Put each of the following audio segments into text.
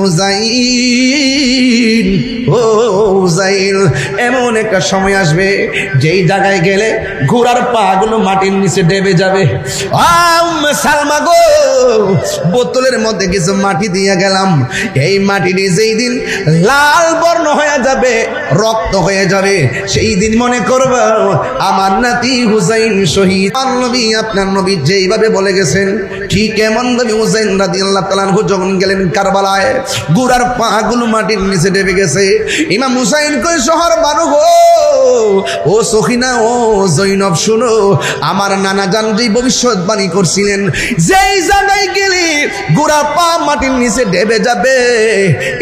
হুসাইন, ও হুসাইন, এমন একটা সময় আসবে যেই জায়গায় গেলে ঘোড়ার পা গুলো মাটির নিচে ডেবে যাবে। সালমা গো, বোতলের মধ্যে কিছু মাটি দিয়ে গেলাম, এই মাটিটি যেই দিন লাল বর্ণ হয়ে যাবে, রক্ত হয়ে যাবে, সেই দিন মনে করবো আমার নাতি হুসাইন শহীদ। নবী, আপনার নবী যেইভাবে বলে গেছেন ঠিক এমন ভাবে হুসাইন রাদিয়াল্লাহু তাআলা আনহু যখন গেলেন কারবালায়, ঘোড়ার পা গুলো মাটির নিচে ডেবে গেছে। ইমাম হুসাইন কই, শহর মানুষ ও সখিনা, ও জৈনব, শুনো, আমার নানা জান যে ভবিষ্যৎবাণী করছিলেন যেই জায়গায় গেলে ঘোড়ার পা মাটির নিচে ডেবে যাবে,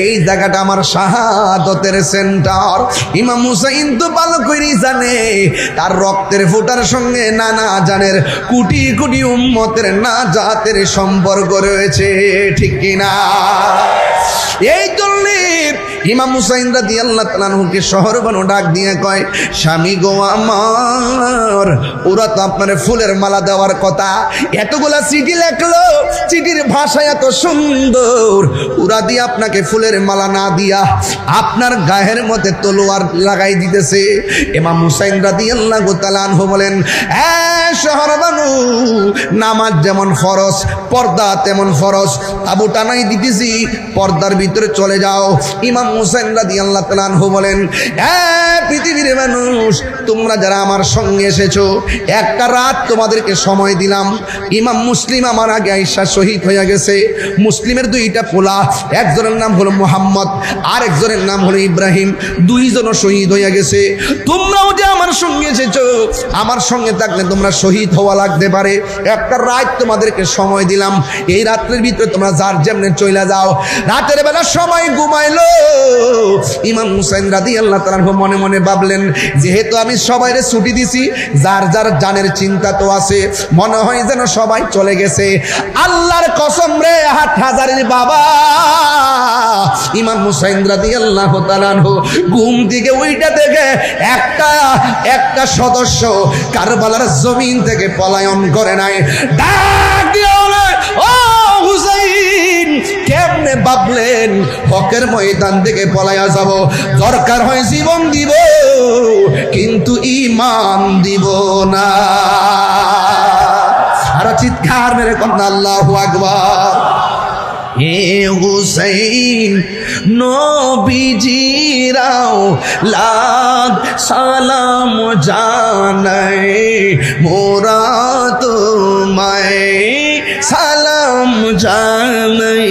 এই জায়গাটা আমার শাহাদতের সেন্টার। ইমাম হুসাইন তো ভালো করেই জানে তার রক্তের ফোঁটার সঙ্গে নানা জানের কোটি কোটি উম্মতের নাজাতের সম্পর্ক রয়েছে, ঠিক কিনা? এই জন্য ইমাম হুসাইন রাদিয়াল্লাহু তাআলা আনহুকে শহর বানু ডাক দিয়ে কয়, স্বামী গো আমার, ওরা তো আপনার ফুলের মালা দেওয়ার কথা, এতগুলা চিঠি লেখলো, চিঠির ভাষা এত সুন্দর, ওরা দিয়ে আপনাকে ফুলের মালা না দিয়া আপনার গায়ের মধ্যে তলোয়ার লাগাই দিতেছে। ইমাম হুসাইন রাদিয়াল্লাহু তাআলা আনহু বলেন, হ্যাঁ শহর বানু, নামাজ যেমন ফরজ, পর্দা তেমন ফরজ, তাবু টানাই দিতেছি, পর্দার ভিতরে চলে যাও। ইমাম হুসাইন রাদিয়াল্লাহু তাআলা আনহু বলেন, হ্যাঁ পৃথিবীর মানুষ, তোমরা যারা আমার সঙ্গে এসেছো, একটা রাত তোমাদেরকে সময় দিলাম। ইমাম মুসলিম আমার আগে আয়েশা শহীদ হয়ে গেছে, মুসলিমের দুইটা পোলা, একজনের নাম হলো মুহাম্মদ আর একজনের নাম হলো ইব্রাহিম, দুইজনও শহীদ হয়ে গেছে। তোমরাও যে আমার সঙ্গে এসেছো, আমার সঙ্গে থাকলে তোমরা শহীদ হওয়া লাগতে পারে, একটা রাত তোমাদেরকে সময় দিলাম, এই রাত্রের ভিতরে তোমরা যার যেমনে চলে যাও। রাতের বেলা সবাই ঘুমাইলো। ইমাম হুসাইন রাদিয়াল্লাহু তাআলা মনে মনে ভাবলেন, যেহেতু আমি সবাইরে ছুটি দিছি, যার যার জানের চিন্তা তো আছে, মনে হয় যেন সবাই চলে গেছে। আল্লাহর কসম রে হাটহাজারীর বাবা, ইমাম হুসাইন রাদিয়াল্লাহু তাআলা ঘুম থেকে ওইটা দেখে একটা সদস্য কারবালার জমিন থেকে পলায়ন করে নাই। ডাক দিয়ে বলে, ও হুসাইন, কেমনে ভাবলেন হকের ময়দান থেকে পলায়া যাব? দরকার হয় জীবন দিব, কিন্তু ঈমান দিব না। আর চিৎকার মেরে কন্যা আল্লাহু আকবার। এ হুসাইন, নবীজিরাও লাখ সালাম জানাই, মোরা তোমায় সালাম জানাই।